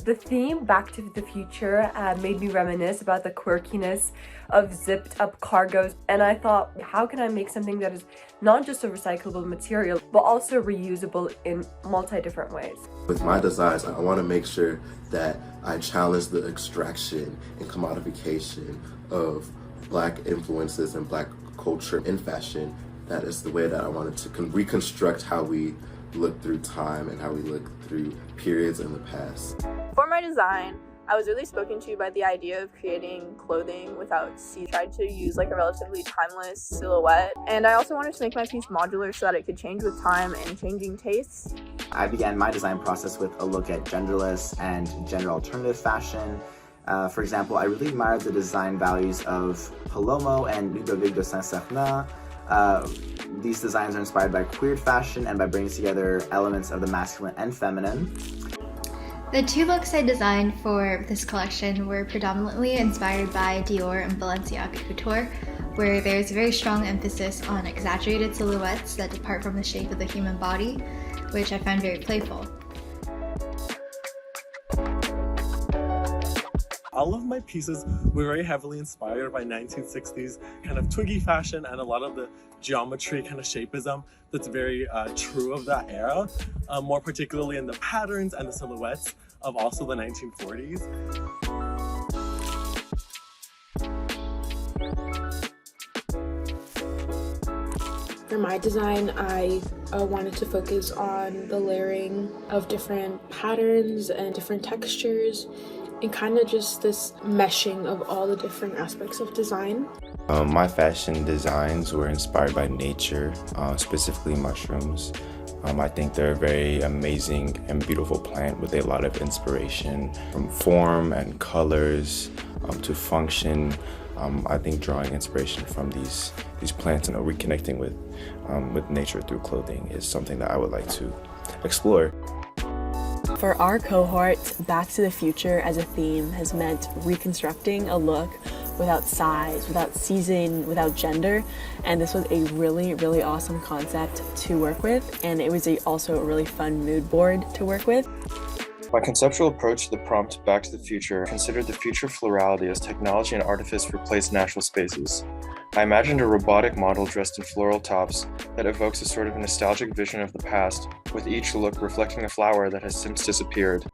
The theme Back to the Future made me reminisce about the quirkiness of zipped up cargos, and I thought, how can I make something that is not just a recyclable material but also reusable in different ways? With my designs, I want to make sure that I challenge the extraction and commodification of Black influences and Black culture in fashion. That is the way that I wanted to reconstruct how we look through time and how we look through periods in the past. For my design, I was really spoken to by the idea of creating clothing without seams. I tried to use like a relatively timeless silhouette, and I also wanted to make my piece modular so that it could change with time and changing tastes. I began my design process with a look at genderless and gender alternative fashion. For example, I really admired the design values of Palomo and Ludovic de Saint-Sernin. These designs are inspired by queer fashion and by bringing together elements of the masculine and feminine. The two looks I designed for this collection were predominantly inspired by Dior and Balenciaga couture, where there's a very strong emphasis on exaggerated silhouettes that depart from the shape of the human body, which I find very playful. All of my pieces were very heavily inspired by 1960s kind of twiggy fashion and a lot of the geometry kind of shapeism that's very true of that era, more particularly in the patterns and the silhouettes of also the 1940s. For my design, I wanted to focus on the layering of different patterns and different textures, and kind of just this meshing of all the different aspects of design. My fashion designs were inspired by nature, specifically mushrooms. I think they're a very amazing and beautiful plant with a lot of inspiration from form and colors to function. I think drawing inspiration from these plants and reconnecting with nature through clothing is something that I would like to explore. For our cohort, Back to the Future as a theme has meant reconstructing a look without size, without season, without gender, and this was a really, really awesome concept to work with, and it was also a really fun mood board to work with. My conceptual approach to the prompt Back to the Future considered the future florality as technology and artifice replace natural spaces. I imagined a robotic model dressed in floral tops that evokes a sort of nostalgic vision of the past, with each look reflecting a flower that has since disappeared.